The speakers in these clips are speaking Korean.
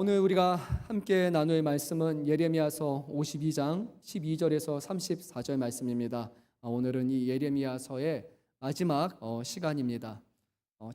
오늘 우리가 함께 나눌 말씀은 예레미야서 52장 12절에서 34절 말씀입니다. 오늘은 이 예레미야서의 마지막 시간입니다.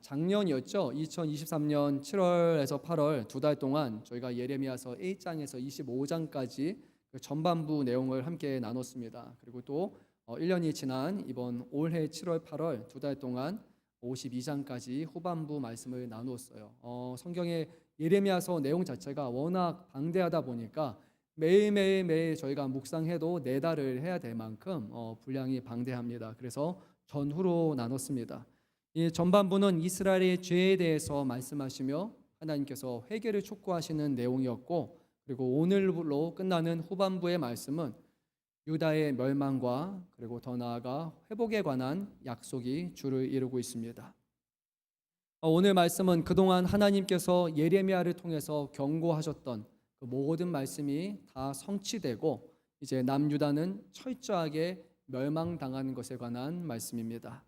작년이었죠. 2023년 7월에서 8월 두 달 동안 저희가 예레미야서 1장에서 25장까지 그 전반부 내용을 함께 나눴습니다. 그리고 또 1년이 지난 이번 올해 7월, 8월 두 달 동안 52장까지 후반부 말씀을 나누었어요. 성경의 예레미야서 내용 자체가 워낙 방대하다 보니까 매일 저희가 묵상해도 4달을 해야 될 만큼 분량이 방대합니다. 그래서 전후로 나눴습니다. 이 전반부는 이스라엘의 죄에 대해서 말씀하시며 하나님께서 회개를 촉구하시는 내용이었고, 그리고 오늘로 끝나는 후반부의 말씀은 유다의 멸망과 그리고 더 나아가 회복에 관한 약속이 주를 이루고 있습니다. 오늘 말씀은 그동안 하나님께서 예레미야를 통해서 경고하셨던 그 모든 말씀이 다 성취되고 이제 남유다는 철저하게 멸망당하는 것에 관한 말씀입니다.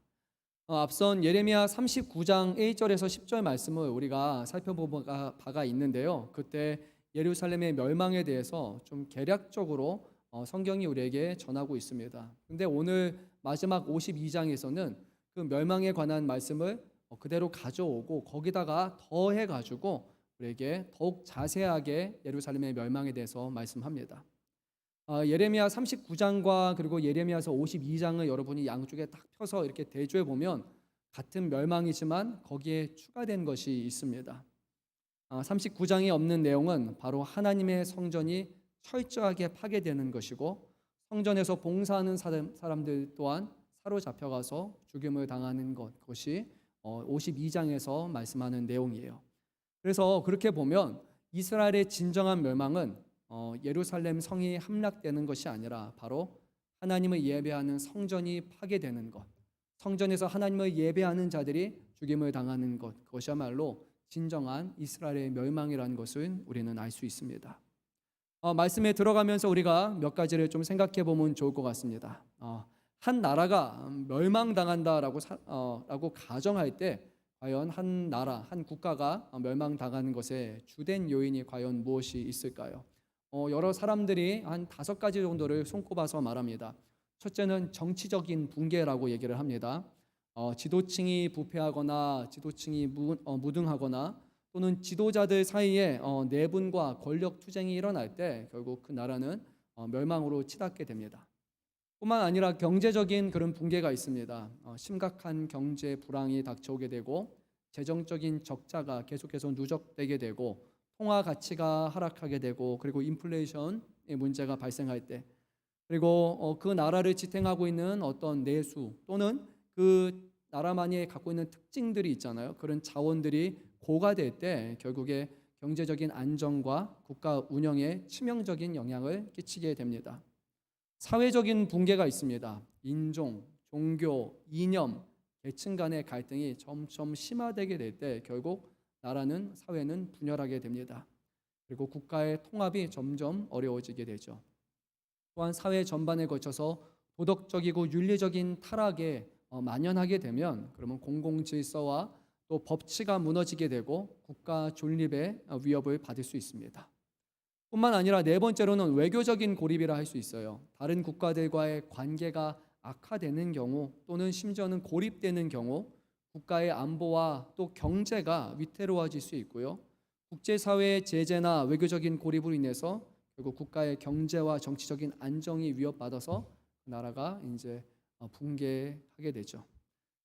앞선 예레미야 39장 1절에서 10절 말씀을 우리가 살펴본 바가 있는데요. 그때 예루살렘의 멸망에 대해서 좀 개략적으로 성경이 우리에게 전하고 있습니다. 근데 오늘 마지막 52장에서는 그 멸망에 관한 말씀을 그대로 가져오고 거기다가 더해 가지고 우리에게 더욱 자세하게 예루살렘의 멸망에 대해서 말씀합니다. 예레미야 39장과 그리고 예레미야서 52장을 여러분이 양쪽에 딱 펴서 이렇게 대조해 보면 같은 멸망이지만 거기에 추가된 것이 있습니다. 39장에 없는 내용은 바로 하나님의 성전이 철저하게 파괴되는 것이고, 성전에서 봉사하는 사람들 또한 사로잡혀가서 죽임을 당하는 것이 52장에서 말씀하는 내용이에요. 그래서 그렇게 보면 이스라엘의 진정한 멸망은 예루살렘 성이 함락되는 것이 아니라 바로 하나님을 예배하는 성전이 파괴되는 것, 성전에서 하나님을 예배하는 자들이 죽임을 당하는 것, 그것이야말로 진정한 이스라엘의 멸망이라는 것을 우리는 알 수 있습니다. 말씀에 들어가면서 우리가 몇 가지를 좀 생각해 보면 좋을 것 같습니다. 한 나라가 멸망당한다라고 라고 가정할 때 과연 한 나라, 한 국가가 멸망당하는 것에 주된 요인이 과연 무엇이 있을까요? 여러 사람들이 한 5가지 정도를 손꼽아서 말합니다. 첫째는 정치적인 붕괴라고 얘기를 합니다. 지도층이 부패하거나 지도층이 무능하거나 또는 지도자들 사이에 내분과 권력 투쟁이 일어날 때 결국 그 나라는 멸망으로 치닫게 됩니다. 뿐만 아니라 경제적인 그런 붕괴가 있습니다. 심각한 경제 불황이 닥쳐오게 되고 재정적인 적자가 계속해서 누적되게 되고 통화 가치가 하락하게 되고, 그리고 인플레이션의 문제가 발생할 때, 그리고 그 나라를 지탱하고 있는 어떤 내수 또는 그 나라만이 갖고 있는 특징들이 있잖아요. 그런 자원들이 고갈될 때 결국에 경제적인 안정과 국가 운영에 치명적인 영향을 끼치게 됩니다. 사회적인 붕괴가 있습니다. 인종, 종교, 이념, 계층 간의 갈등이 점점 심화되게 될 때 결국 나라는, 사회는 분열하게 됩니다. 그리고 국가의 통합이 점점 어려워지게 되죠. 또한 사회 전반에 걸쳐서 도덕적이고 윤리적인 타락에 만연하게 되면 그러면 공공질서와 또 법치가 무너지게 되고 국가 존립의 위협을 받을 수 있습니다. 뿐만 아니라 4번째로는 외교적인 고립이라 할 수 있어요. 다른 국가들과의 관계가 악화되는 경우 또는 심지어는 고립되는 경우 국가의 안보와 또 경제가 위태로워질 수 있고요. 국제사회의 제재나 외교적인 고립으로 인해서 결국 국가의 경제와 정치적인 안정이 위협받아서 나라가 이제 붕괴하게 되죠.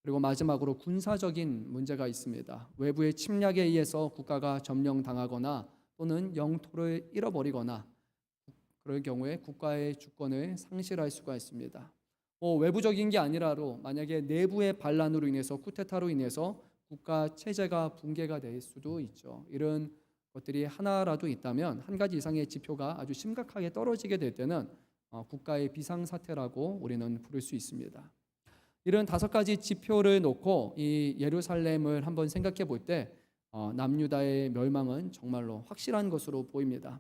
그리고 마지막으로 군사적인 문제가 있습니다. 외부의 침략에 의해서 국가가 점령당하거나 또는 영토를 잃어버리거나 그럴 경우에 국가의 주권을 상실할 수가 있습니다. 외부적인 게 아니라도 만약에 내부의 반란으로 인해서, 쿠데타로 인해서 국가 체제가 붕괴가 될 수도 있죠. 이런 것들이 하나라도 있다면, 한 가지 이상의 지표가 아주 심각하게 떨어지게 될 때는 국가의 비상사태라고 우리는 부를 수 있습니다. 이런 5가지 지표를 놓고 이 예루살렘을 한번 생각해 볼 때 남유다의 멸망은 정말로 확실한 것으로 보입니다.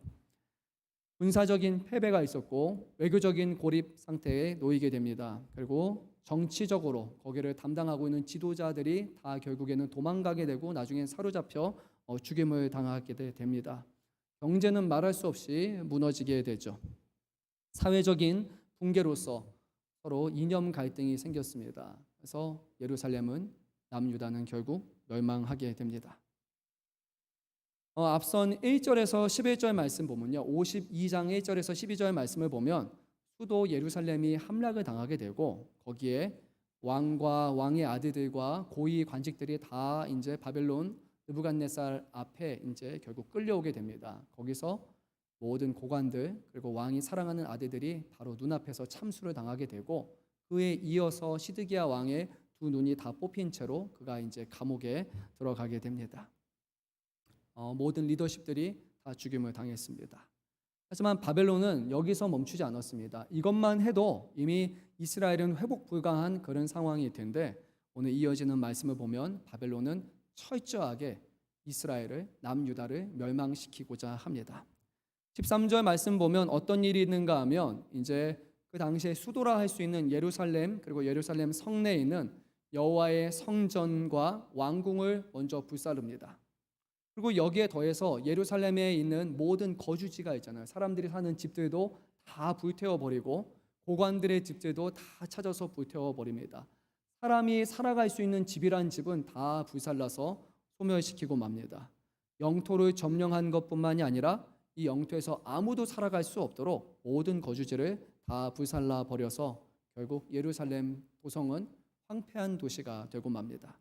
군사적인 패배가 있었고 외교적인 고립 상태에 놓이게 됩니다. 그리고 정치적으로 거기를 담당하고 있는 지도자들이 다 결국에는 도망가게 되고 나중에 사로잡혀 죽임을 당하게 됩니다. 경제는 말할 수 없이 무너지게 되죠. 사회적인 붕괴로서 서로 이념 갈등이 생겼습니다. 그래서 예루살렘은 남유다는 결국 멸망하게 됩니다. 앞선 1절에서 11절 말씀 보면요. 52장 1절에서 12절 말씀을 보면 수도 예루살렘이 함락을 당하게 되고 거기에 왕과 왕의 아들들과 고위 관직들이 다 이제 바벨론 느부갓네살 앞에 이제 결국 끌려오게 됩니다. 거기서 모든 고관들 그리고 왕이 사랑하는 아들들이 바로 눈앞에서 참수를 당하게 되고 그에 이어서 시드기야 왕의 두 눈이 다 뽑힌 채로 그가 이제 감옥에 들어가게 됩니다. 모든 리더십들이 다 죽임을 당했습니다. 하지만 바벨론은 여기서 멈추지 않았습니다. 이것만 해도 이미 이스라엘은 회복 불가한 그런 상황일 텐데 오늘 이어지는 말씀을 보면 바벨론은 철저하게 이스라엘을 남유다를 멸망시키고자 합니다. 13절 말씀 보면 어떤 일이 있는가 하면 이제 그 당시에 수도라 할 수 있는 예루살렘 그리고 예루살렘 성내에 있는 여호와의 성전과 왕궁을 먼저 불사릅니다. 그리고 여기에 더해서 예루살렘에 있는 모든 거주지가 있잖아요. 사람들이 사는 집들도 다 불태워버리고 고관들의 집들도 다 찾아서 불태워버립니다. 사람이 살아갈 수 있는 집이란 집은 다 불살라서 소멸시키고 맙니다. 영토를 점령한 것뿐만이 아니라 이 영토에서 아무도 살아갈 수 없도록 모든 거주지를 다 불살라 버려서 결국 예루살렘 도성은 황폐한 도시가 되고 맙니다.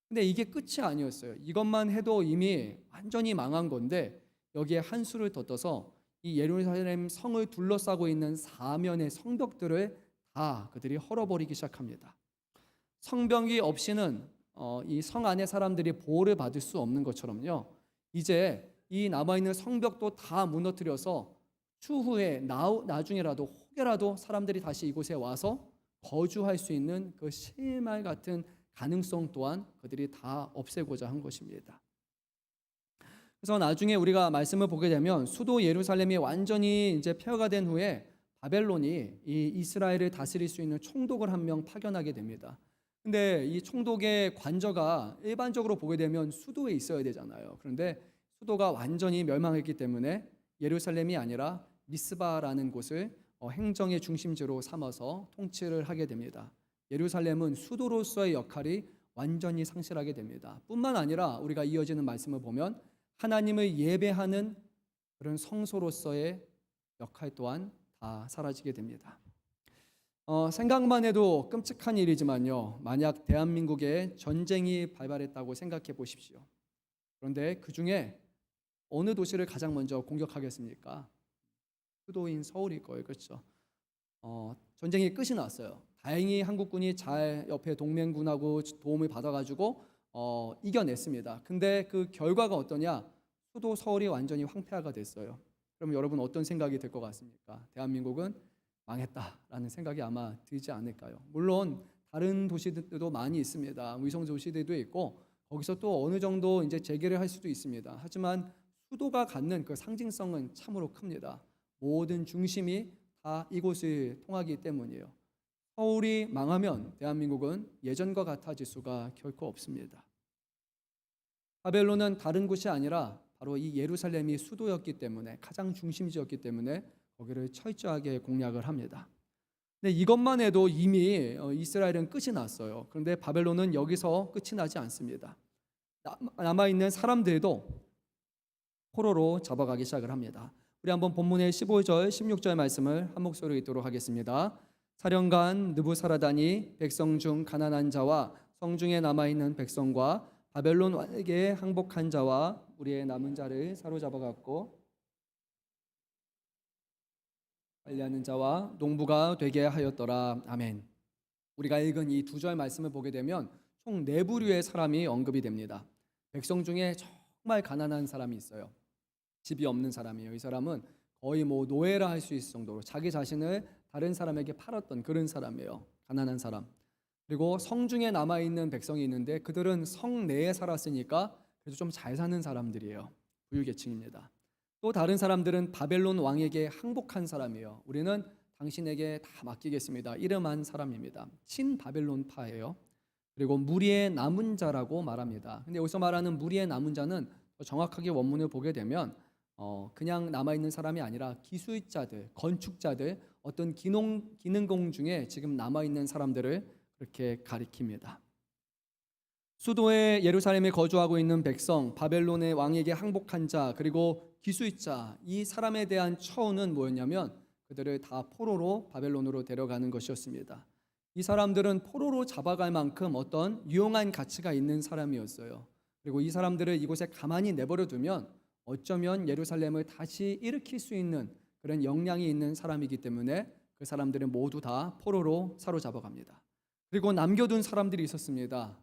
근데 이게 끝이 아니었어요. 이것만 해도 이미 완전히 망한 건데 여기에 한 수를 더 떠서 이 예루살렘 성을 둘러싸고 있는 사면의 성벽들을 다 그들이 헐어버리기 시작합니다. 성벽이 없이는 이 성 안의 사람들이 보호를 받을 수 없는 것처럼요. 이제 이 남아있는 성벽도 다 무너뜨려서 추후에 나중에라도 혹여라도 사람들이 다시 이곳에 와서 거주할 수 있는 그 실말 같은 가능성 또한 그들이 다 없애고자 한 것입니다. 그래서 나중에 우리가 말씀을 보게 되면 수도 예루살렘이 완전히 이제 폐허가 된 후에 바벨론이 이 이스라엘을 다스릴 수 있는 총독을 한 명 파견하게 됩니다. 근데 이 총독의 관저가 일반적으로 보게 되면 수도에 있어야 되잖아요. 그런데 수도가 완전히 멸망했기 때문에 예루살렘이 아니라 미스바라는 곳을 행정의 중심지로 삼아서 통치를 하게 됩니다. 예루살렘은 수도로서의 역할이 완전히 상실하게 됩니다. 뿐만 아니라 우리가 이어지는 말씀을 보면 하나님을 예배하는 그런 성소로서의 역할 또한 다 사라지게 됩니다. 생각만 해도 끔찍한 일이지만요. 만약 대한민국에 전쟁이 발발했다고 생각해 보십시오. 그런데 그 중에 어느 도시를 가장 먼저 공격하겠습니까? 수도인 서울일 거예요. 그렇죠? 전쟁이 끝이 났어요. 다행히 한국군이 잘 옆에 동맹군하고 도움을 받아가지고 이겨냈습니다. 근데 그 결과가 어떠냐? 수도 서울이 완전히 황폐화가 됐어요. 그럼 여러분 어떤 생각이 들 것 같습니까? 대한민국은 망했다라는 생각이 아마 들지 않을까요? 물론 다른 도시들도 많이 있습니다. 위성 도시들도 있고 거기서 또 어느 정도 이제 재개를 할 수도 있습니다. 하지만 수도가 갖는 그 상징성은 참으로 큽니다. 모든 중심이 다 이곳을 통하기 때문이에요. 서울이 망하면 대한민국은 예전과 같아질 수가 결코 없습니다. 바벨론은 다른 곳이 아니라 바로 이 예루살렘이 수도였기 때문에 가장 중심지였기 때문에 거기를 철저하게 공략을 합니다. 근데 이것만 해도 이미 이스라엘은 끝이 났어요. 그런데 바벨론은 여기서 끝이 나지 않습니다. 남아있는 사람들도 포로로 잡아가기 시작을 합니다. 우리 한번 본문의 15절, 16절 말씀을 한 목소리로 읽도록 하겠습니다. 사령관 느부사라단이 백성 중 가난한 자와 성중에 남아있는 백성과 바벨론 왕에게 항복한 자와 우리의 남은 자를 사로잡아갔고 관리하는 자와 농부가 되게 하였더라. 아멘. 우리가 읽은 이 두 절 말씀을 보게 되면 총 네 부류의 사람이 언급이 됩니다. 백성 중에 정말 가난한 사람이 있어요. 집이 없는 사람이에요. 이 사람은 거의 노예라 할 수 있을 정도로 자기 자신을 다른 사람에게 팔았던 그런 사람이에요. 가난한 사람. 그리고 성중에 남아있는 백성이 있는데 그들은 성 내에 살았으니까 그래도 좀 잘 사는 사람들이에요. 부유계층입니다. 또 다른 사람들은 바벨론 왕에게 항복한 사람이에요. 우리는 당신에게 다 맡기겠습니다. 이름한 사람입니다. 친바벨론파예요. 그리고 무리의 남은 자라고 말합니다. 근데 여기서 말하는 무리의 남은 자는 정확하게 원문을 보게 되면 그냥 남아있는 사람이 아니라 기술자들, 건축자들, 어떤 기능공 중에 지금 남아있는 사람들을 그렇게 가리킵니다. 수도의 예루살렘에 거주하고 있는 백성, 바벨론의 왕에게 항복한 자, 그리고 기술자, 이 사람에 대한 처우는 뭐였냐면 그들을 다 포로로 바벨론으로 데려가는 것이었습니다. 이 사람들은 포로로 잡아갈 만큼 어떤 유용한 가치가 있는 사람이었어요. 그리고 이 사람들을 이곳에 가만히 내버려 두면 어쩌면 예루살렘을 다시 일으킬 수 있는 그런 역량이 있는 사람이기 때문에 그 사람들은 모두 다 포로로 사로잡아갑니다. 그리고 남겨둔 사람들이 있었습니다.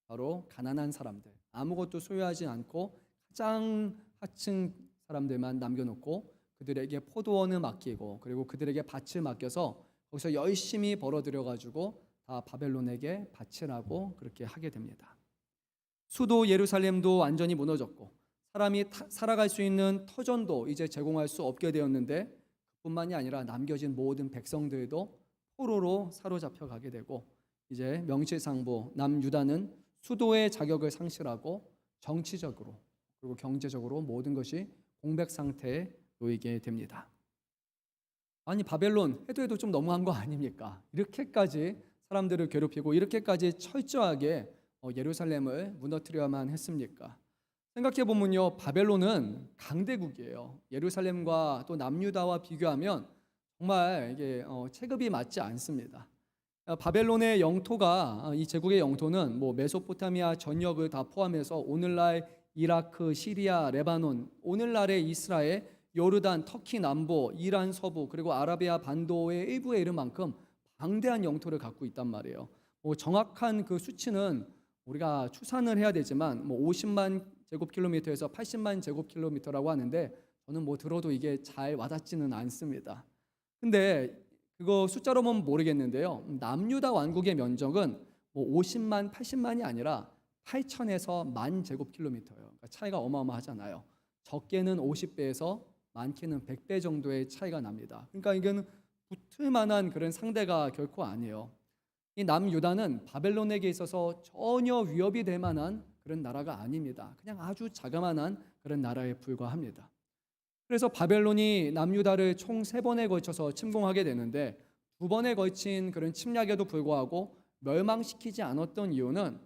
바로 가난한 사람들, 아무것도 소유하지 않고 가장 하층 사람들만 남겨놓고 그들에게 포도원을 맡기고 그리고 그들에게 밭을 맡겨서 거기서 열심히 벌어들여가지고 다 바벨론에게 바치라고 그렇게 하게 됩니다. 수도 예루살렘도 완전히 무너졌고 사람이 살아갈 수 있는 터전도 이제 제공할 수 없게 되었는데 그뿐만이 아니라 남겨진 모든 백성들도 포로로 사로잡혀 가게 되고 이제 명실상부 남유다는 수도의 자격을 상실하고 정치적으로 그리고 경제적으로 모든 것이 공백 상태에 놓이게 됩니다. 아니 바벨론 해도 좀 너무한 거 아닙니까? 이렇게까지 사람들을 괴롭히고 이렇게까지 철저하게 예루살렘을 무너뜨려야만 했습니까? 생각해 보면요, 바벨론은 강대국이에요. 예루살렘과 또 남유다와 비교하면 정말 이게 체급이 맞지 않습니다. 바벨론의 영토가 이 제국의 영토는 뭐 메소포타미아 전역을 다 포함해서 오늘날 이라크, 시리아, 레바논, 오늘날의 이스라엘, 요르단, 터키 남부, 이란 서부 그리고 아라비아 반도의 일부에 이를 만큼 방대한 영토를 갖고 있단 말이에요. 뭐 정확한 그 수치는 우리가 추산을 해야 되지만 뭐 50만 제곱킬로미터에서 80만 제곱킬로미터라고 하는데 저는 뭐 들어도 이게 잘 와닿지는 않습니다. 근데 그거 숫자로 보면 모르겠는데요. 남유다 왕국의 면적은 뭐 50만, 80만이 아니라 8천에서 1만 제곱킬로미터예요. 그러니까 차이가 어마어마하잖아요. 적게는 50배에서 많게는 100배 정도의 차이가 납니다. 그러니까 이건 붙을 만한 그런 상대가 결코 아니에요. 이 남유다는 바벨론에게 있어서 전혀 위협이 될 만한 그런 나라가 아닙니다. 그냥 아주 자그마한 그런 나라에 불과합니다. 그래서 바벨론이 남유다를 총 3번에 걸쳐서 침공하게 되는데 2번에 걸친 그런 침략에도 불구하고 멸망시키지 않았던 이유는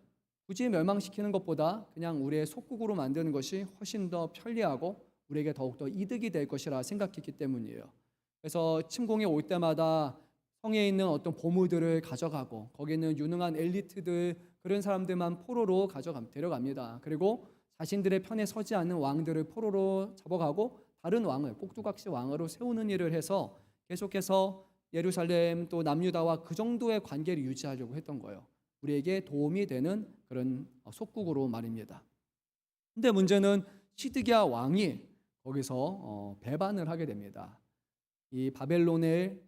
굳이 멸망시키는 것보다 그냥 우리의 속국으로 만드는 것이 훨씬 더 편리하고 우리에게 더욱더 이득이 될 것이라 생각했기 때문이에요. 그래서 침공에 올 때마다 성에 있는 어떤 보물들을 가져가고 거기에 있는 유능한 엘리트들 그런 사람들만 포로로 데려갑니다. 그리고 자신들의 편에 서지 않는 왕들을 포로로 잡아가고 다른 왕을 꼭두각시 왕으로 세우는 일을 해서 계속해서 예루살렘 또 남유다와 그 정도의 관계를 유지하려고 했던 거예요. 우리에게 도움이 되는 그런 속국으로 말입니다. 근데 문제는 시드기야 왕이 거기서 배반을 하게 됩니다. 이 바벨론의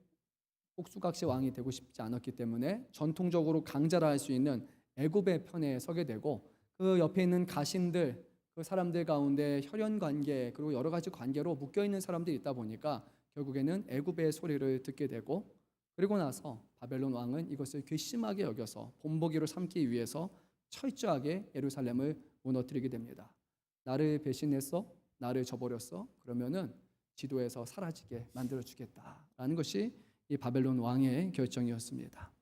꼭두각시 왕이 되고 싶지 않았기 때문에 전통적으로 강자라 할 수 있는 애굽의 편에 서게 되고 그 옆에 있는 가신들 그 사람들 가운데 혈연 관계 그리고 여러 가지 관계로 묶여 있는 사람들이 있다 보니까 결국에는 애굽의 소리를 듣게 되고 그리고 나서 바벨론 왕은 이것을 괘씸하게 여겨서 본보기로 삼기 위해서 철저하게 예루살렘을 무너뜨리게 됩니다. 나를 배신했어? 나를 저버렸어? 그러면은 지도에서 사라지게 만들어 주겠다라는 것이 이 바벨론 왕의 결정이었습니다.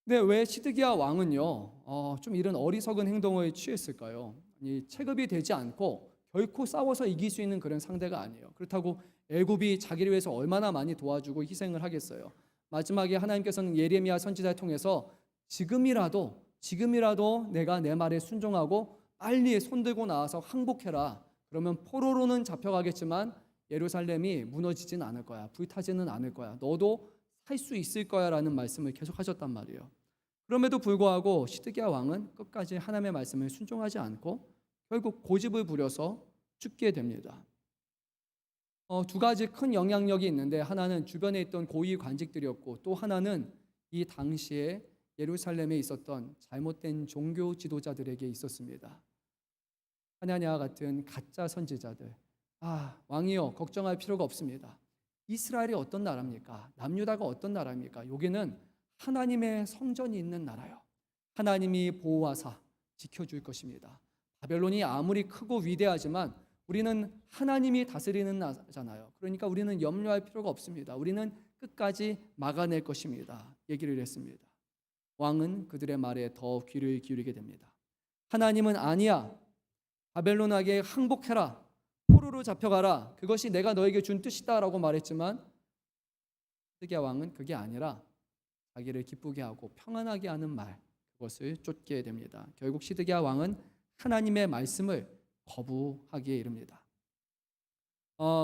근데 왜 시드기야 왕은요, 좀 이런 어리석은 행동을 취했을까요? 이 체급이 되지 않고 결코 싸워서 이길 수 있는 그런 상대가 아니에요. 그렇다고 애굽이 자기를 위해서 얼마나 많이 도와주고 희생을 하겠어요. 마지막에 하나님께서는 예레미야 선지자를 통해서 지금이라도 내가 내 말에 순종하고 빨리 손들고 나와서 항복해라. 그러면 포로로는 잡혀가겠지만 예루살렘이 무너지진 않을 거야. 불타지는 않을 거야. 너도 살 수 있을 거야 라는 말씀을 계속 하셨단 말이에요. 그럼에도 불구하고 시드기야 왕은 끝까지 하나님의 말씀을 순종하지 않고 결국 고집을 부려서 죽게 됩니다. 2가지 큰 영향력이 있는데 하나는 주변에 있던 고위 관직들이었고 또 하나는 이 당시에 예루살렘에 있었던 잘못된 종교 지도자들에게 있었습니다. 하나냐와 같은 가짜 선지자들. 왕이여 걱정할 필요가 없습니다. 이스라엘이 어떤 나라입니까? 남유다가 어떤 나라입니까? 여기는 하나님의 성전이 있는 나라요. 하나님이 보호하사 지켜줄 것입니다. 바벨론이 아무리 크고 위대하지만 우리는 하나님이 다스리는 나잖아요. 그러니까 우리는 염려할 필요가 없습니다. 우리는 끝까지 막아낼 것입니다. 얘기를 했습니다. 왕은 그들의 말에 더 귀를 기울이게 됩니다. 하나님은 아니야. 바벨론에게 항복해라. 포로로 잡혀가라. 그것이 내가 너에게 준 뜻이다라고 말했지만 시드기야 왕은 그게 아니라 자기를 기쁘게 하고 평안하게 하는 말, 그것을 쫓게 됩니다. 결국 시드기야 왕은 하나님의 말씀을 거부하기에 이릅니다.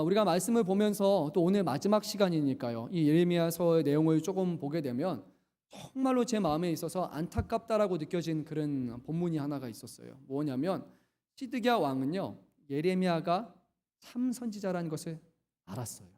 우리가 말씀을 보면서 또 오늘 마지막 시간이니까요. 이 예레미야서의 내용을 조금 보게 되면 정말로 제 마음에 있어서 안타깝다라고 느껴진 그런 본문이 하나가 있었어요. 뭐냐면 시드기야 왕은요, 예레미야가 참 선지자라는 것을 알았어요.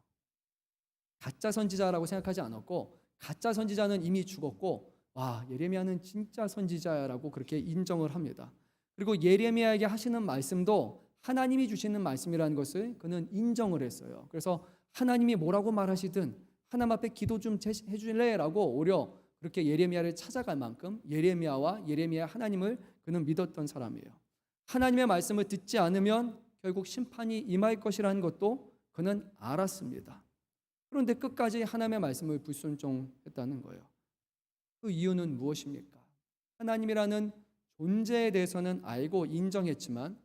가짜 선지자라고 생각하지 않았고, 가짜 선지자는 이미 죽었고, 와, 예레미야는 진짜 선지자라고 그렇게 인정을 합니다. 그리고 예레미야에게 하시는 말씀도 하나님이 주시는 말씀이라는 것을 그는 인정을 했어요. 그래서 하나님이 뭐라고 말하시든 하나님 앞에 기도 좀 해줄래라고 오히려 그렇게 예레미야를 찾아갈 만큼 예레미야와 예레미야 하나님을 그는 믿었던 사람이에요. 하나님의 말씀을 듣지 않으면 결국 심판이 임할 것이라는 것도 그는 알았습니다. 그런데 끝까지 하나님의 말씀을 불순종했다는 거예요. 그 이유는 무엇입니까? 하나님이라는 존재에 대해서는 알고 인정했지만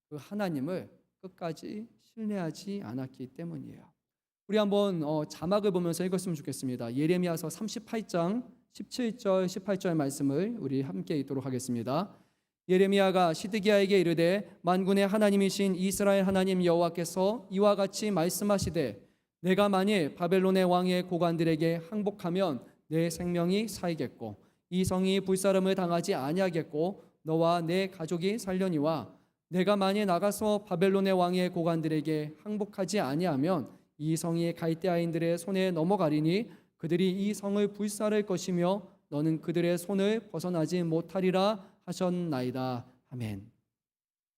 그 하나님을 끝까지 신뢰하지 않았기 때문이에요. 우리 한번 자막을 보면서 읽었으면 좋겠습니다. 예레미야서 38장 17절 18절 말씀을 우리 함께 읽도록 하겠습니다. 예레미야가 시드기야에게 이르되 만군의 하나님이신 이스라엘 하나님 여호와께서 이와 같이 말씀하시되 내가 만일 바벨론의 왕의 고관들에게 항복하면 내 생명이 살겠고 이 성이 불사름을 당하지 아니하겠고 너와 내 가족이 살려니와 내가 만일 나가서 바벨론의 왕의 고관들에게 항복하지 아니하면 이 성이 갈대아인들의 손에 넘어가리니 그들이 이 성을 불사를 것이며 너는 그들의 손을 벗어나지 못하리라 하셨나이다. 아멘.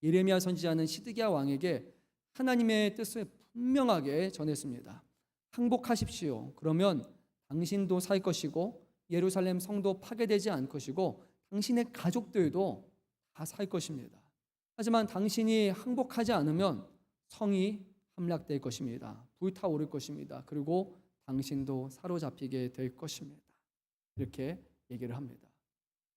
예레미야 선지자는 시드기야 왕에게 하나님의 뜻을 분명하게 전했습니다. 항복하십시오. 그러면 당신도 살 것이고 예루살렘 성도 파괴되지 않을 것이고 당신의 가족들도 다 살 것입니다. 하지만 당신이 항복하지 않으면 성이 함락될 것입니다. 불타오를 것입니다. 그리고 당신도 사로잡히게 될 것입니다. 이렇게 얘기를 합니다.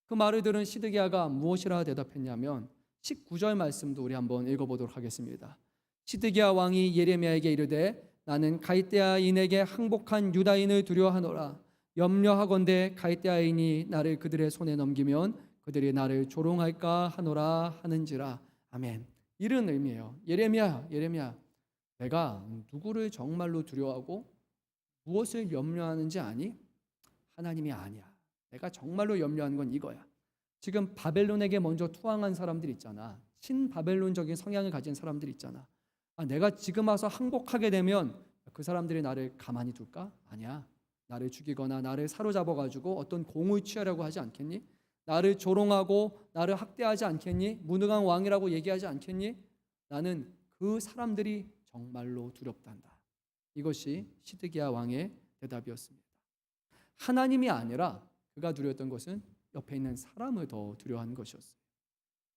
그 말을 들은 시드기야가 무엇이라 대답했냐면 19절 말씀도 우리 한번 읽어보도록 하겠습니다. 시드기야 왕이 예레미야에게 이르되 나는 갈대아인에게 항복한 유다인을 두려워하노라. 염려하건대 갈대아인이 나를 그들의 손에 넘기면 그들이 나를 조롱할까 하노라 하는지라. 아멘. 이런 의미예요. 예레미야 내가 누구를 정말로 두려워하고 무엇을 염려하는지 아니? 하나님이 아니야. 내가 정말로 염려하는 건 이거야. 지금 바벨론에게 먼저 투항한 사람들 있잖아. 친바벨론적인 성향을 가진 사람들 있잖아. 내가 지금 와서 항복하게 되면 그 사람들이 나를 가만히 둘까? 아니야. 나를 죽이거나 나를 사로잡아가지고 어떤 공을 취하려고 하지 않겠니? 나를 조롱하고 나를 학대하지 않겠니? 무능한 왕이라고 얘기하지 않겠니? 나는 그 사람들이 정말로 두렵단다. 이것이 시드기야 왕의 대답이었습니다. 하나님이 아니라 그가 두려웠던 것은 옆에 있는 사람을 더 두려워한 것이었어요.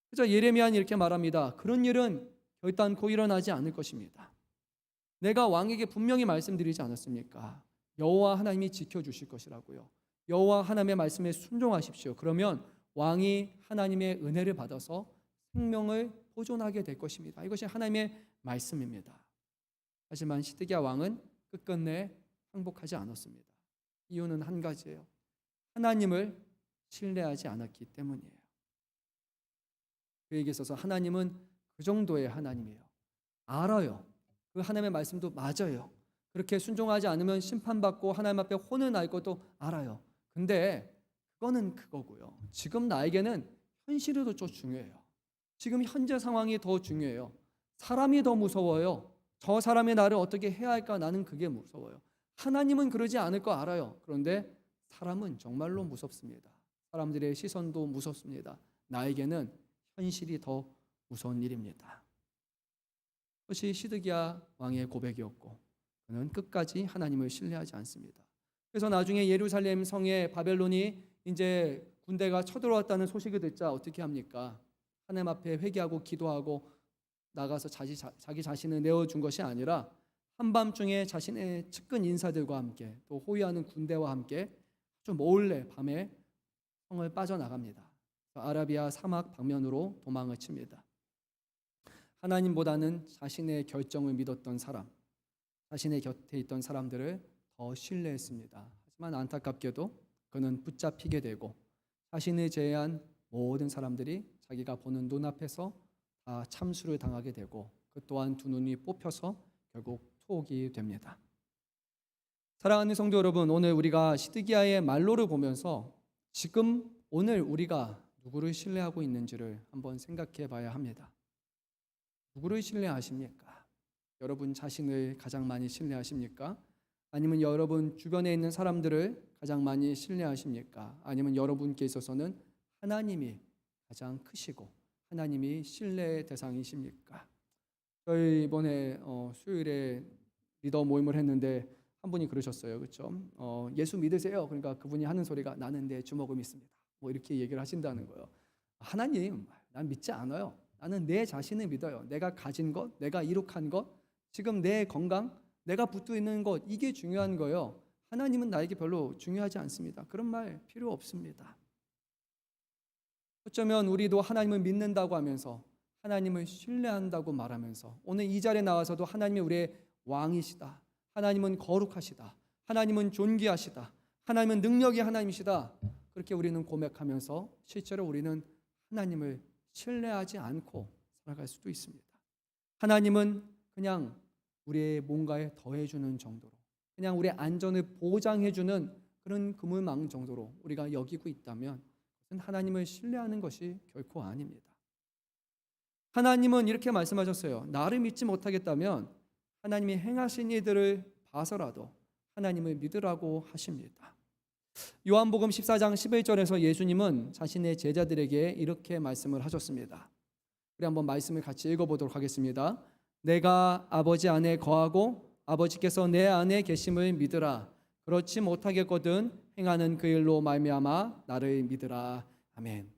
그래서 예레미야는 이렇게 말합니다. 그런 일은 결단코 일어나지 않을 것입니다. 내가 왕에게 분명히 말씀드리지 않았습니까? 여호와 하나님이 지켜주실 것이라고요. 여호와 하나님의 말씀에 순종하십시오. 그러면 왕이 하나님의 은혜를 받아서 생명을 보존하게 될 것입니다. 이것이 하나님의 말씀입니다. 하지만 시드기야 왕은 끝끝내 항복하지 않았습니다. 이유는 한 가지예요. 하나님을 신뢰하지 않았기 때문이에요. 그에게 있어서 하나님은 그 정도의 하나님이에요. 알아요. 그 하나님의 말씀도 맞아요. 그렇게 순종하지 않으면 심판받고 하나님 앞에 혼을 날 것도 알아요. 근데 그거는 그거고요. 지금 나에게는 현실이 더 중요해요. 지금 현재 상황이 더 중요해요. 사람이 더 무서워요. 저 사람이 나를 어떻게 해야 할까? 나는 그게 무서워요. 하나님은 그러지 않을 거 알아요. 그런데 사람은 정말로 무섭습니다. 사람들의 시선도 무섭습니다. 나에게는 현실이 더 무서운 일입니다. 그것이 시드기야 왕의 고백이었고 그는 끝까지 하나님을 신뢰하지 않습니다. 그래서 나중에 예루살렘 성에 바벨론이 이제 군대가 쳐들어왔다는 소식을 듣자 어떻게 합니까? 하나님 앞에 회개하고 기도하고 나가서 자기 자신을 내어준 것이 아니라 한밤중에 자신의 측근 인사들과 함께 또 호위하는 군대와 함께 아주 몰래 밤에 성을 빠져나갑니다. 아라비아 사막 방면으로 도망을 칩니다. 하나님보다는 자신의 결정을 믿었던 사람, 자신의 곁에 있던 사람들을 더 신뢰했습니다. 하지만 안타깝게도 그는 붙잡히게 되고 자신을 제외한 모든 사람들이 자기가 보는 눈앞에서 다 참수를 당하게 되고 그 또한 두 눈이 뽑혀서 결국 투옥이 됩니다. 사랑하는 성도 여러분, 오늘 우리가 시드기야의 말로를 보면서 지금 오늘 우리가 누구를 신뢰하고 있는지를 한번 생각해 봐야 합니다. 누구를 신뢰하십니까? 여러분 자신을 가장 많이 신뢰하십니까? 아니면 여러분 주변에 있는 사람들을 가장 많이 신뢰하십니까? 아니면 여러분께 있어서는 하나님이 가장 크시고 하나님이 신뢰의 대상이십니까? 저희 이번에 수요일에 리더 모임을 했는데 한 분이 그러셨어요. 그렇죠? 예수 믿으세요? 그러니까 그분이 하는 소리가 나는 내 주먹을 믿습니다. 뭐 이렇게 얘기를 하신다는 거예요. 하나님, 난 믿지 않아요. 나는 내 자신을 믿어요. 내가 가진 것, 내가 이룩한 것, 지금 내 건강, 내가 붙어 있는 것, 이게 중요한 거예요. 하나님은 나에게 별로 중요하지 않습니다. 그런 말 필요 없습니다. 어쩌면 우리도 하나님을 믿는다고 하면서 하나님을 신뢰한다고 말하면서 오늘 이 자리에 나와서도 하나님이 우리의 왕이시다. 하나님은 거룩하시다. 하나님은 존귀하시다. 하나님은 능력이 하나님이시다. 그렇게 우리는 고백하면서 실제로 우리는 하나님을 신뢰하지 않고 살아갈 수도 있습니다. 하나님은 그냥 우리의 뭔가에 더해주는 정도로, 그냥 우리의 안전을 보장해주는 그런 그물망 정도로 우리가 여기고 있다면 그것은 하나님을 신뢰하는 것이 결코 아닙니다. 하나님은 이렇게 말씀하셨어요. 나를 믿지 못하겠다면 하나님이 행하신 일들을 봐서라도 하나님을 믿으라고 하십니다. 요한복음 14장 11절에서 예수님은 자신의 제자들에게 이렇게 말씀을 하셨습니다. 우리 한번 말씀을 같이 읽어보도록 하겠습니다. 내가 아버지 안에 거하고 아버지께서 내 안에 계심을 믿으라. 그렇지 못하겠거든 행하는 그 일로 말미암아 나를 믿으라. 아멘.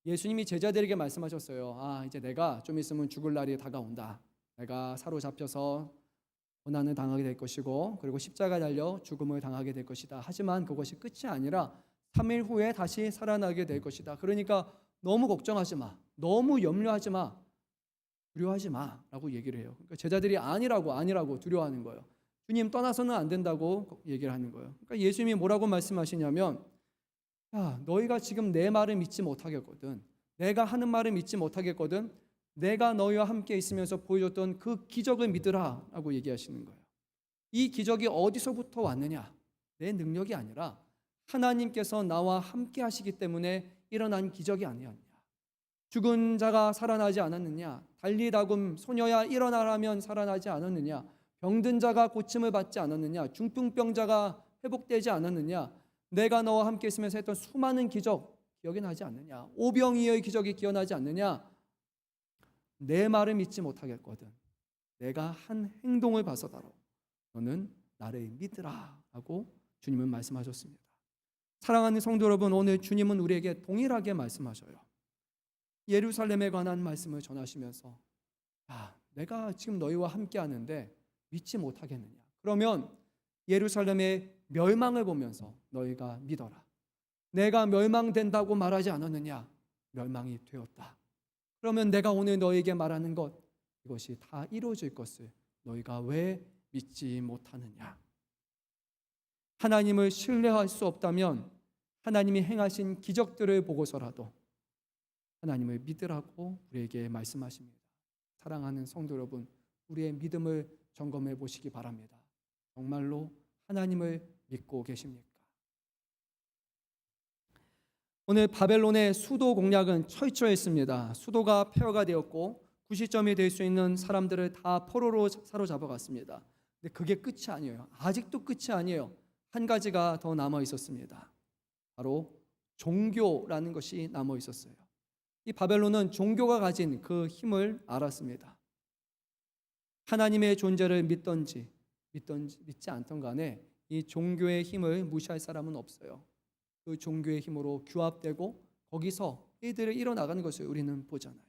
예수님이 제자들에게 말씀하셨어요. 이제 내가 좀 있으면 죽을 날이 다가온다. 내가 사로잡혀서 고난을 당하게 될 것이고 그리고 십자가 달려 죽음을 당하게 될 것이다. 하지만 그것이 끝이 아니라 3일 후에 다시 살아나게 될 것이다. 그러니까 너무 걱정하지 마. 너무 염려하지 마. 두려워하지 마 라고 얘기를 해요. 그러니까 제자들이 아니라고 두려워하는 거예요. 주님 떠나서는 안 된다고 얘기를 하는 거예요. 그러니까 예수님이 뭐라고 말씀하시냐면 야, 너희가 지금 내 말을 믿지 못하겠거든. 내가 하는 말을 믿지 못하겠거든. 내가 너희와 함께 있으면서 보여줬던 그 기적을 믿으라 라고 얘기하시는 거예요. 이 기적이 어디서부터 왔느냐? 내 능력이 아니라 하나님께서 나와 함께 하시기 때문에 일어난 기적이 아니었냐? 죽은 자가 살아나지 않았느냐? 달리다금 소녀야 일어나라면 살아나지 않았느냐? 병든 자가 고침을 받지 않았느냐? 중풍병자가 회복되지 않았느냐? 내가 너와 함께 있으면서 했던 수많은 기적 기억이 나지 않느냐? 오병이어의 기적이 기억나지 않느냐? 내 말을 믿지 못하겠거든. 내가 한 행동을 봐서다로 너는 나를 믿으라 라고 주님은 말씀하셨습니다. 사랑하는 성도 여러분, 오늘 주님은 우리에게 동일하게 말씀하셔요. 예루살렘에 관한 말씀을 전하시면서 내가 지금 너희와 함께 하는데 믿지 못하겠느냐? 그러면 예루살렘의 멸망을 보면서 너희가 믿어라. 내가 멸망된다고 말하지 않았느냐? 멸망이 되었다. 그러면 내가 오늘 너희에게 말하는 것 이것이 다 이루어질 것을 너희가 왜 믿지 못하느냐? 하나님을 신뢰할 수 없다면 하나님이 행하신 기적들을 보고서라도 하나님을 믿으라고 우리에게 말씀하십니다. 사랑하는 성도 여러분, 우리의 믿음을 점검해 보시기 바랍니다. 정말로 하나님을 믿고 계십니까? 오늘 바벨론의 수도 공략은 철저했습니다. 수도가 폐허가 되었고 구시점이 될 수 있는 사람들을 다 포로로 사로잡아갔습니다. 근데 그게 끝이 아니에요. 아직도 끝이 아니에요. 한 가지가 더 남아 있었습니다. 바로 종교라는 것이 남아 있었어요. 이 바벨론은 종교가 가진 그 힘을 알았습니다. 하나님의 존재를 믿든지 믿지 않던 간에 이 종교의 힘을 무시할 사람은 없어요. 그 종교의 힘으로 규합되고 거기서 일들을 이뤄나가는 것을 우리는 보잖아요.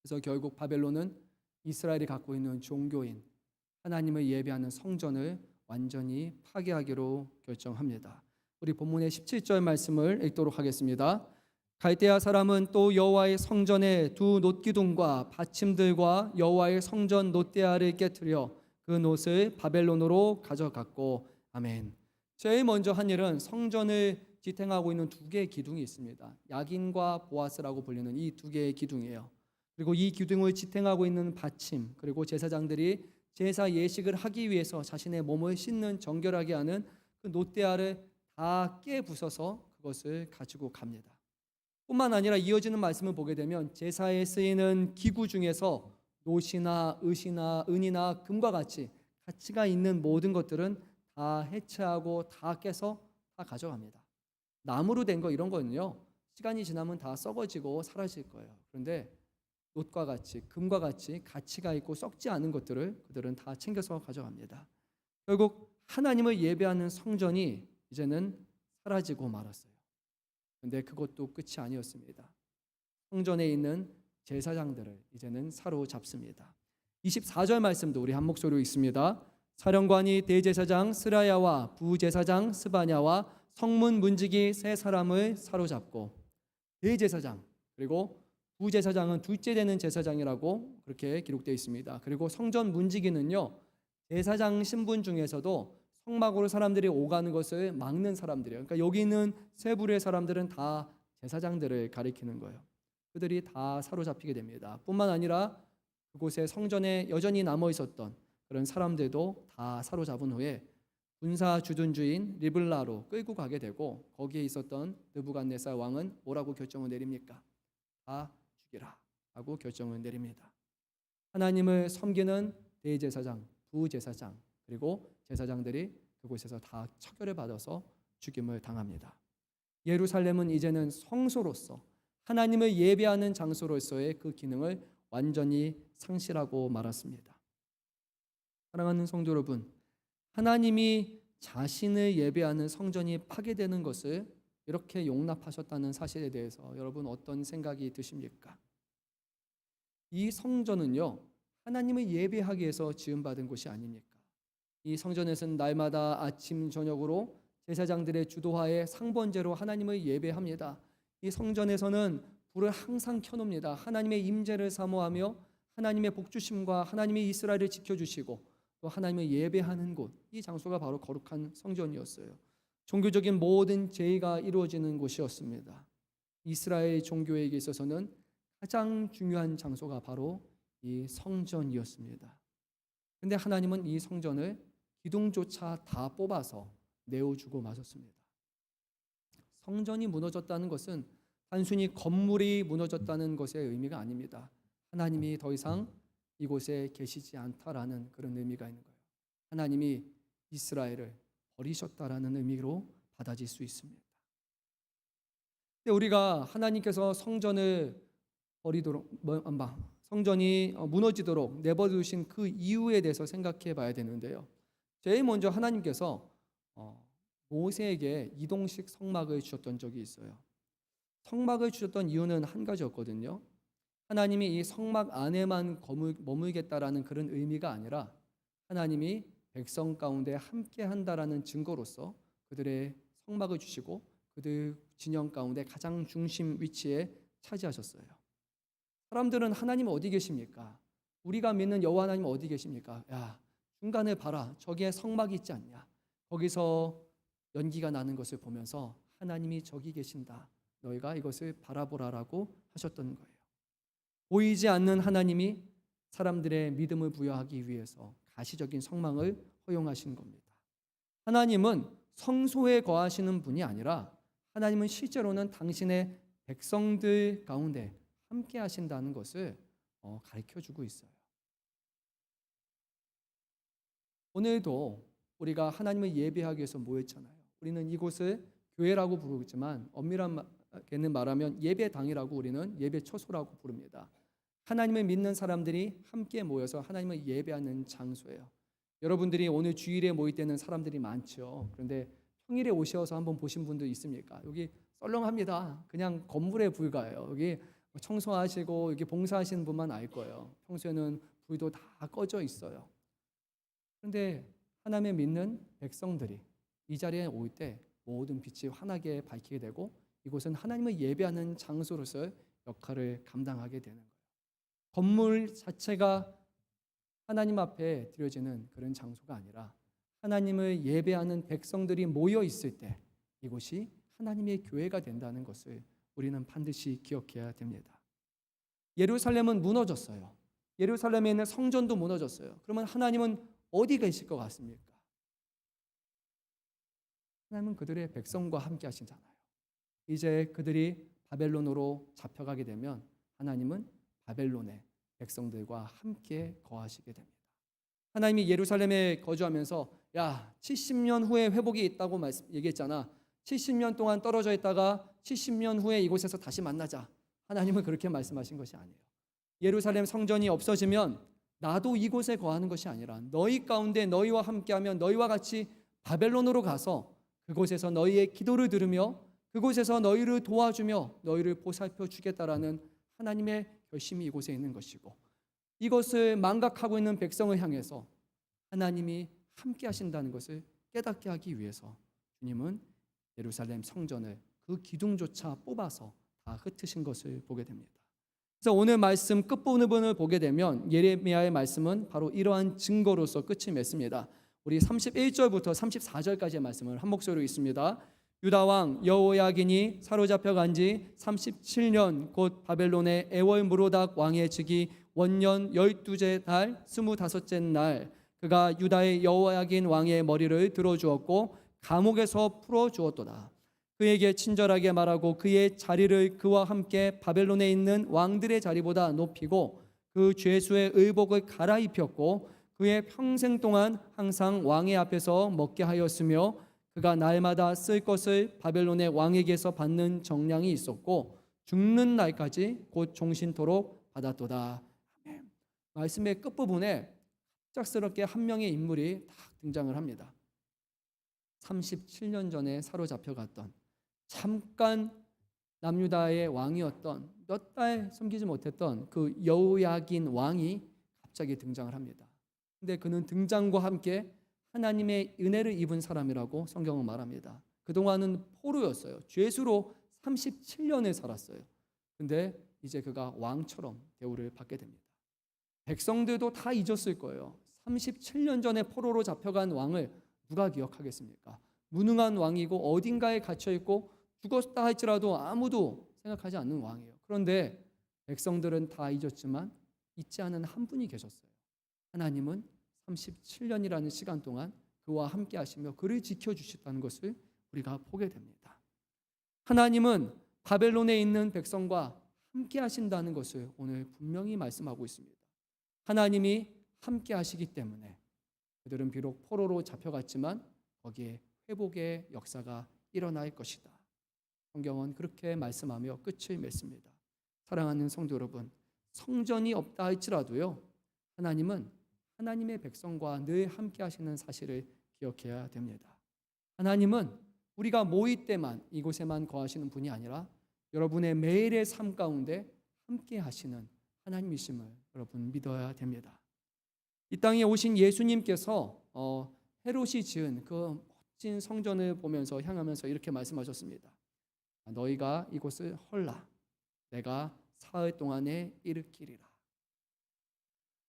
그래서 결국 바벨론은 이스라엘이 갖고 있는 종교인 하나님을 예배하는 성전을 완전히 파괴하기로 결정합니다. 우리 본문의 17절 말씀을 읽도록 하겠습니다. 갈대아 사람은 또 여호와의 성전의 두 놋기둥과 받침들과 여호와의 성전 놋대야를 깨뜨려 그 놋을 바벨론으로 가져갔고. 아멘. 제일 먼저 한 일은 성전을 지탱하고 있는 두 개의 기둥이 있습니다. 야긴과 보아스라고 불리는 이 두 개의 기둥이에요. 그리고 이 기둥을 지탱하고 있는 받침, 그리고 제사장들이 제사 예식을 하기 위해서 자신의 몸을 씻는 정결하게 하는 그 놋대야를 다 깨부숴서 그것을 가지고 갑니다. 뿐만 아니라 이어지는 말씀을 보게 되면 제사에 쓰이는 기구 중에서 놋이나 은이나 금과 같이 가치가 있는 모든 것들은 다 해체하고 다 깨서 다 가져갑니다. 나무로 된 거 이런 거는요, 시간이 지나면 다 썩어지고 사라질 거예요. 그런데 놋과 같이 금과 같이 가치가 있고 썩지 않은 것들을 그들은 다 챙겨서 가져갑니다. 결국 하나님을 예배하는 성전이 이제는 사라지고 말았어요. 그런데 그것도 끝이 아니었습니다. 성전에 있는 제사장들을 이제는 사로잡습니다. 24절 말씀도 우리 한 목소리로 읽습니다. 사령관이 대제사장 스라야와 부제사장 스바냐와 성문 문지기 세 사람을 사로잡고, 대제사장 그리고 부제사장은 둘째 되는 제사장이라고 그렇게 기록되어 있습니다. 그리고 성전 문지기는요, 제사장 신분 중에서도 성막으로 사람들이 오가는 것을 막는 사람들이에요. 그러니까 여기 있는 세 부류의 사람들은 다 제사장들을 가리키는 거예요. 그들이 다 사로잡히게 됩니다. 뿐만 아니라 그곳에 성전에 여전히 남아 있었던 그런 사람들도 다 사로잡은 후에 군사 주둔주인 리블라로 끌고 가게 되고, 거기에 있었던 느부갓네살 왕은 뭐라고 결정을 내립니까? 다 죽이라 하고 결정을 내립니다. 하나님을 섬기는 대제사장, 부제사장 그리고 제사장들이 그곳에서 다 처결을 받아서 죽임을 당합니다. 예루살렘은 이제는 성소로서 하나님을 예배하는 장소로서의 그 기능을 완전히 상실하고 말았습니다. 사랑하는 성도 여러분, 하나님이 자신을 예배하는 성전이 파괴되는 것을 이렇게 용납하셨다는 사실에 대해서 여러분 어떤 생각이 드십니까? 이 성전은요, 하나님을 예배하기 위해서 지음받은 곳이 아닙니까? 이 성전에서는 날마다 아침 저녁으로 제사장들의 주도하에 상번제로 하나님을 예배합니다. 이 성전에서는 불을 항상 켜놓습니다. 하나님의 임재를 사모하며 하나님의 복주심과 하나님의 이스라엘을 지켜주시고 또 하나님을 예배하는 곳, 이 장소가 바로 거룩한 성전이었어요. 종교적인 모든 제의가 이루어지는 곳이었습니다. 이스라엘 종교에게 있어서는 가장 중요한 장소가 바로 이 성전이었습니다. 그런데 하나님은 이 성전을 기둥조차 다 뽑아서 내어주고 마셨습니다. 성전이 무너졌다는 것은 단순히 건물이 무너졌다는 것의 의미가 아닙니다. 하나님이 더 이상 이곳에 계시지 않다라는 그런 의미가 있는 거예요. 하나님이 이스라엘을 버리셨다라는 의미로 받아질 수 있습니다. 근데 우리가 하나님께서 성전을 버리도록, 성전이 무너지도록 내버려두신 그 이유에 대해서 생각해 봐야 되는데요. 제일 먼저 하나님께서 모세에게 이동식 성막을 주셨던 적이 있어요. 성막을 주셨던 이유는 한 가지였거든요. 하나님이 이 성막 안에만 머물겠다라는 그런 의미가 아니라 하나님이 백성 가운데 함께 한다라는 증거로서 그들의 성막을 주시고 그들 진영 가운데 가장 중심 위치에 차지하셨어요. 사람들은 하나님 어디 계십니까? 우리가 믿는 여호와 하나님 어디 계십니까? 야, 중간에 봐라. 저기에 성막이 있지 않냐? 거기서 연기가 나는 것을 보면서 하나님이 저기 계신다. 너희가 이것을 바라보라라고 하셨던 거예요. 보이지 않는 하나님이 사람들의 믿음을 부여하기 위해서 가시적인 성막을 허용하신 겁니다. 하나님은 성소에 거하시는 분이 아니라 하나님은 실제로는 당신의 백성들 가운데 함께 하신다는 것을 가르쳐주고 있어요. 오늘도 우리가 하나님을 예배하기 위해서 모였잖아요. 우리는 이곳을 교회라고 부르지만 엄밀하게는 말하면 예배당이라고 우리는 예배 처소라고 부릅니다. 하나님을 믿는 사람들이 함께 모여서 하나님을 예배하는 장소예요. 여러분들이 오늘 주일에 모일 때는 사람들이 많죠. 그런데 평일에 오셔서 한번 보신 분도 있습니까? 여기 썰렁합니다. 그냥 건물에 불과해요. 여기 청소하시고 이렇게 봉사하시는 분만 알 거예요. 평소에는 불도 다 꺼져 있어요. 그런데 하나님을 믿는 백성들이 이 자리에 올 때 모든 빛이 환하게 밝히게 되고 이곳은 하나님을 예배하는 장소로서 역할을 감당하게 되는 거예요. 건물 자체가 하나님 앞에 드려지는 그런 장소가 아니라 하나님을 예배하는 백성들이 모여 있을 때 이곳이 하나님의 교회가 된다는 것을 우리는 반드시 기억해야 됩니다. 예루살렘은 무너졌어요. 예루살렘에 있는 성전도 무너졌어요. 그러면 하나님은 어디 계실 것 같습니까? 하나님은 그들의 백성과 함께 하시잖아요. 이제 그들이 바벨론으로 잡혀가게 되면 하나님은 바벨론의 백성들과 함께 거하시게 됩니다. 하나님이 예루살렘에 거주하면서 70년 후에 회복이 있다고 얘기했잖아. 70년 동안 떨어져 있다가 70년 후에 이곳에서 다시 만나자. 하나님은 그렇게 말씀하신 것이 아니에요. 예루살렘 성전이 없어지면 나도 이곳에 거하는 것이 아니라 너희 가운데 너희와 함께하면 너희와 같이 바벨론으로 가서 그곳에서 너희의 기도를 들으며 그곳에서 너희를 도와주며 너희를 보살펴 주겠다라는 하나님의 결심이 이곳에 있는 것이고 이것을 망각하고 있는 백성을 향해서 하나님이 함께 하신다는 것을 깨닫게 하기 위해서 주님은 예루살렘 성전을 그 기둥조차 뽑아서 다 흩으신 것을 보게 됩니다. 그래서 오늘 말씀 끝부분을 보게 되면 예레미야의 말씀은 바로 이러한 증거로서 끝이 맺습니다. 우리 31절부터 34절까지의 말씀을 한 목소리로 읽습니다. 유다 왕 여호야긴이 사로잡혀 간 지 37년 곧 바벨론의 에월 무로닥 왕의 즉위 원년 12째 달 25째 날 그가 유다의 여호야긴 왕의 머리를 들어주었고 감옥에서 풀어주었도다. 그에게 친절하게 말하고 그의 자리를 그와 함께 바벨론에 있는 왕들의 자리보다 높이고 그 죄수의 의복을 갈아입혔고 그의 평생 동안 항상 왕의 앞에서 먹게 하였으며 그가 날마다 쓸 것을 바벨론의 왕에게서 받는 정량이 있었고 죽는 날까지 곧 종신토록 받았도다. 아멘. 말씀의 끝부분에 갑작스럽게 한 명의 인물이 딱 등장을 합니다. 37년 전에 사로잡혀갔던 잠깐 남유다의 왕이었던 몇 달 섬기지 못했던 그 여호야긴 왕이 갑자기 등장을 합니다. 근데 그는 등장과 함께 하나님의 은혜를 입은 사람이라고 성경은 말합니다. 그동안은 포로였어요. 죄수로 37년을 살았어요. 근데 이제 그가 왕처럼 대우를 받게 됩니다. 백성들도 다 잊었을 거예요. 37년 전에 포로로 잡혀간 왕을 누가 기억하겠습니까? 무능한 왕이고 어딘가에 갇혀있고 죽었다 할지라도 아무도 생각하지 않는 왕이에요. 그런데 백성들은 다 잊었지만 잊지 않은 한 분이 계셨어요. 하나님은 37년이라는 시간 동안 그와 함께 하시며 그를 지켜주셨다는 것을 우리가 보게 됩니다. 하나님은 바벨론에 있는 백성과 함께 하신다는 것을 오늘 분명히 말씀하고 있습니다. 하나님이 함께 하시기 때문에 그들은 비록 포로로 잡혀갔지만 거기에 회복의 역사가 일어날 것이다. 성경은 그렇게 말씀하며 끝을 맺습니다. 사랑하는 성도 여러분, 성전이 없다 할지라도요 하나님은 하나님의 백성과 늘 함께 하시는 사실을 기억해야 됩니다. 하나님은 우리가 모일 때만 이곳에만 거하시는 분이 아니라 여러분의 매일의 삶 가운데 함께 하시는 하나님이심을 여러분 믿어야 됩니다. 이 땅에 오신 예수님께서 헤롯이 지은 그 멋진 성전을 보면서 향하면서 이렇게 말씀하셨습니다. 너희가 이곳을 헐라 내가 사흘 동안에 일으키리라.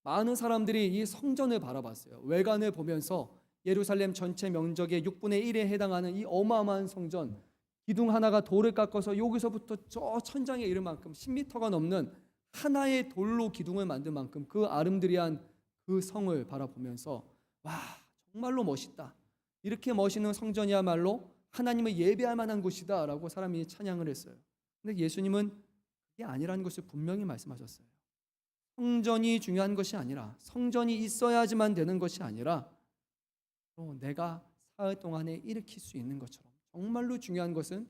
많은 사람들이 이 성전을 바라봤어요. 외관을 보면서 예루살렘 전체 면적의 6분의 1에 해당하는 이 어마어마한 성전, 기둥 하나가 돌을 깎아서 여기서부터 저 천장에 이를 만큼 10m가 넘는 하나의 돌로 기둥을 만든 만큼 그 아름드리한 그 성을 바라보면서 와 정말로 멋있다. 이렇게 멋있는 성전이야말로 하나님을 예배할 만한 곳이다 라고 사람이 찬양을 했어요. 근데 예수님은 그게 아니라는 것을 분명히 말씀하셨어요. 성전이 중요한 것이 아니라 성전이 있어야지만 되는 것이 아니라 내가 사흘 동안에 일으킬 수 있는 것처럼 정말로 중요한 것은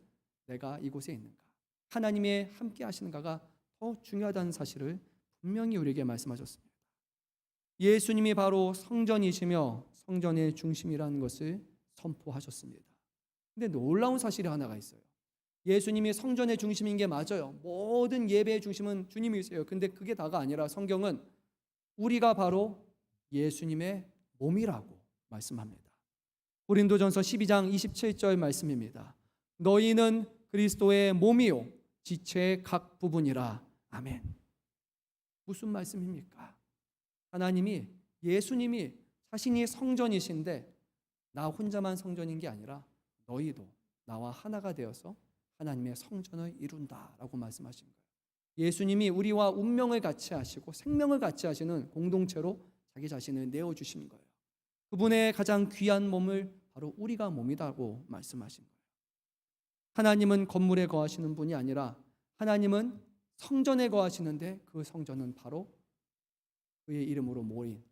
내가 이곳에 있는가 하나님의 함께 하시는가가 더 중요하다는 사실을 분명히 우리에게 말씀하셨습니다. 예수님이 바로 성전이시며 성전의 중심이라는 것을 선포하셨습니다. 근데 놀라운 사실이 하나가 있어요. 예수님이 성전의 중심인 게 맞아요. 모든 예배의 중심은 주님이세요. 근데 그게 다가 아니라 성경은 우리가 바로 예수님의 몸이라고 말씀합니다. 고린도전서 12장 27절 말씀입니다. 너희는 그리스도의 몸이요 지체의 각 부분이라. 아멘. 무슨 말씀입니까? 하나님이, 예수님이 자신이 성전이신데 나 혼자만 성전인 게 아니라 너희도 나와 하나가 되어서 하나님의 성전을 이룬다라고 말씀하신 거예요. 예수님이 우리와 운명을 같이 하시고 생명을 같이 하시는 공동체로 자기 자신을 내어주신 거예요. 그분의 가장 귀한 몸을 바로 우리가 몸이라고 말씀하신 거예요. 하나님은 건물에 거하시는 분이 아니라 하나님은 성전에 거하시는데 그 성전은 바로 그의 이름으로 모인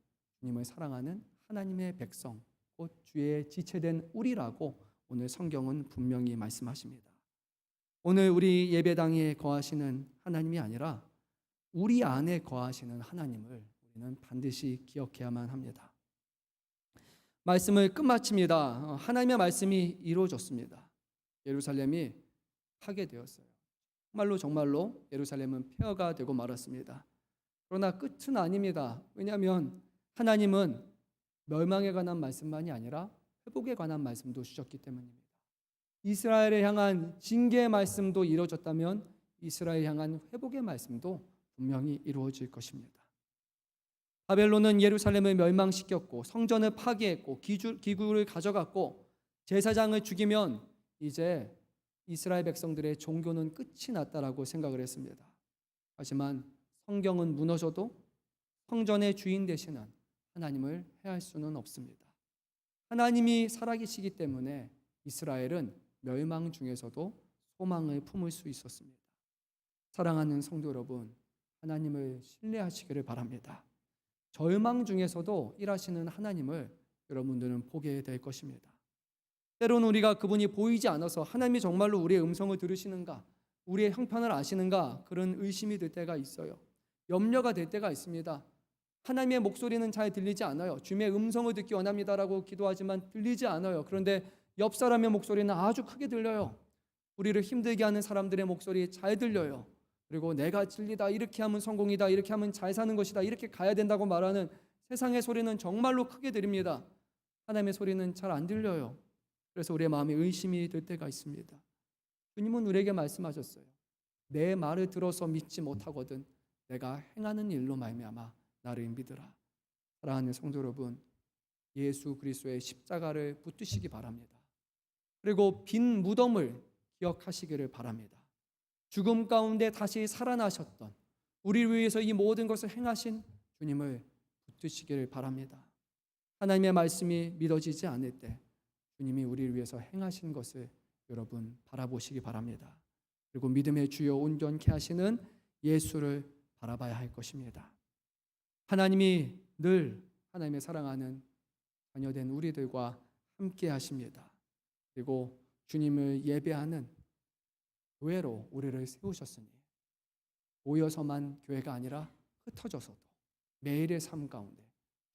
주님을 사랑하는 하나님의 백성, 곧 주의 지체된 우리라고 오늘 성경은 분명히 말씀하십니다. 오늘 우리 예배당에 거하시는 하나님이 아니라 우리 안에 거하시는 하나님을 우리는 반드시 기억해야만 합니다. 말씀을 끝마칩니다. 하나님의 말씀이 이루어졌습니다. 예루살렘이 파괴되었어요. 정말로 예루살렘은 폐허가 되고 말았습니다. 그러나 끝은 아닙니다. 왜냐하면 하나님은 멸망에 관한 말씀만이 아니라 회복에 관한 말씀도 주셨기 때문입니다. 이스라엘을 향한 징계의 말씀도 이루어졌다면 이스라엘을 향한 회복의 말씀도 분명히 이루어질 것입니다. 바벨론은 예루살렘을 멸망시켰고 성전을 파괴했고 기구를 가져갔고 제사장을 죽이면 이제 이스라엘 백성들의 종교는 끝이 났다라고 생각을 했습니다. 하지만 성경은 무너져도 성전의 주인 되시는 하나님을 해할 수는 없습니다. 하나님이 살아계시기 때문에 이스라엘은 멸망 중에서도 소망을 품을 수 있었습니다. 사랑하는 성도 여러분, 하나님을 신뢰하시기를 바랍니다. 절망 중에서도 일하시는 하나님을 여러분들은 보게 될 것입니다. 때로는 우리가 그분이 보이지 않아서 하나님이 정말로 우리의 음성을 들으시는가, 우리의 형편을 아시는가, 그런 의심이 들 때가 있어요. 염려가 될 때가 있습니다. 하나님의 목소리는 잘 들리지 않아요. 주님의 음성을 듣기 원합니다라고 기도하지만 들리지 않아요. 그런데 옆 사람의 목소리는 아주 크게 들려요. 우리를 힘들게 하는 사람들의 목소리 잘 들려요. 그리고 내가 진리다, 이렇게 하면 성공이다, 이렇게 하면 잘 사는 것이다, 이렇게 가야 된다고 말하는 세상의 소리는 정말로 크게 들립니다. 하나님의 소리는 잘 안 들려요. 그래서 우리의 마음에 의심이 들 때가 있습니다. 주님은 우리에게 말씀하셨어요. 내 말을 들어서 믿지 못하거든 내가 행하는 일로 말미암아 나를 믿으라. 사랑하는 성도 여러분, 예수 그리스도의 십자가를 붙드시기 바랍니다. 그리고 빈 무덤을 기억하시기를 바랍니다. 죽음 가운데 다시 살아나셨던, 우리를 위해서 이 모든 것을 행하신 주님을 붙드시기를 바랍니다. 하나님의 말씀이 믿어지지 않을 때 주님이 우리를 위해서 행하신 것을 여러분 바라보시기 바랍니다. 그리고 믿음의 주요 온전케 하시는 예수를 바라봐야 할 것입니다. 하나님이 늘 하나님의 사랑하는 자녀된 우리들과 함께 하십니다. 그리고 주님을 예배하는 교회로 우리를 세우셨으니 모여서만 교회가 아니라 흩어져서도 매일의 삶 가운데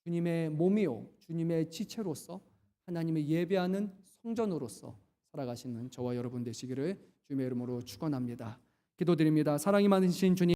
주님의 몸이요 주님의 지체로서 하나님을 예배하는 성전으로서 살아가시는 저와 여러분 되시기를 주님의 이름으로 축원합니다. 기도드립니다. 사랑이 많으신 주님,